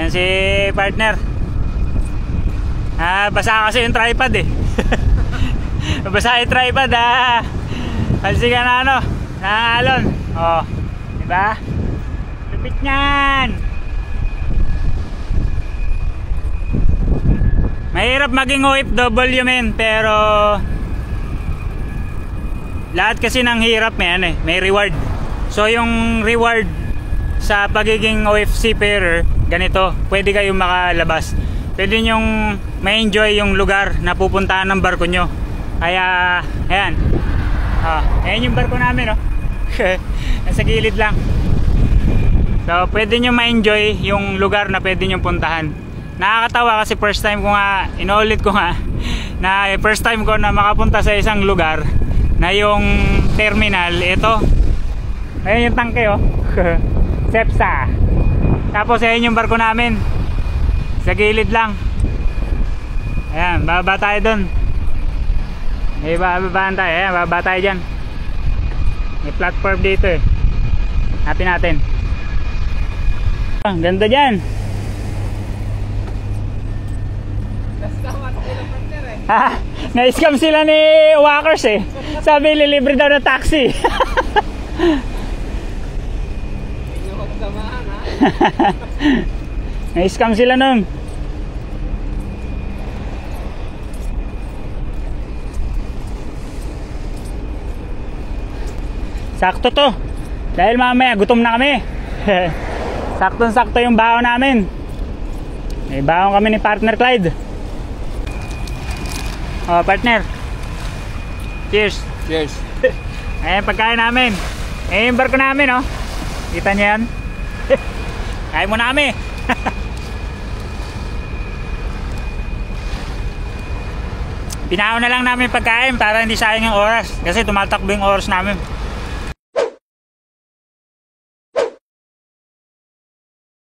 Ayan si partner. Basa kasi yung tripod eh. Basa yung tripod Halsi ka na na alon. Oh, diba? Lupit nyan. Mahirap maging OFW men, pero lahat kasi ng hirap may reward. So yung reward sa pagiging OFC farer, ganito, pwede kayong makalabas. Pwede nyong ma-enjoy yung lugar na pupuntahan ng barko nyo. Kaya, ayan. Ayan yung barko namin, nasa gilid lang. So, pwede nyo ma-enjoy yung lugar na pwede nyo puntahan. Nakakatawa kasi first time ko nga, inuulit ko nga, na first time ko na makapunta sa isang lugar na yung terminal, ito. Ayan yung tangke, Cepsa. Tapos ayan yung barko namin. Sa gilid lang. Ayan, bababa tayo dun. May bababaan tayo. Ayan, bababa tayo dyan. May platform dito eh. Hanapin natin. Ganda dyan. Na-scam sila ni Walkers eh. Sabi lilibre daw na taxi. Na-scam sila nun. Sakto to. Dahil mamaya gutom na kami. Saktong-sakto yung baon namin. May baon kami ni partner Clyde. Oh, partner. Cheers. Cheers. Ayan pagkain namin. Ayan yung barko namin, Kita niyo yan? Kain muna kami. Pinaon na lang namin pagkain para hindi sayang yung oras. Kasi tumatakbo yung oras namin.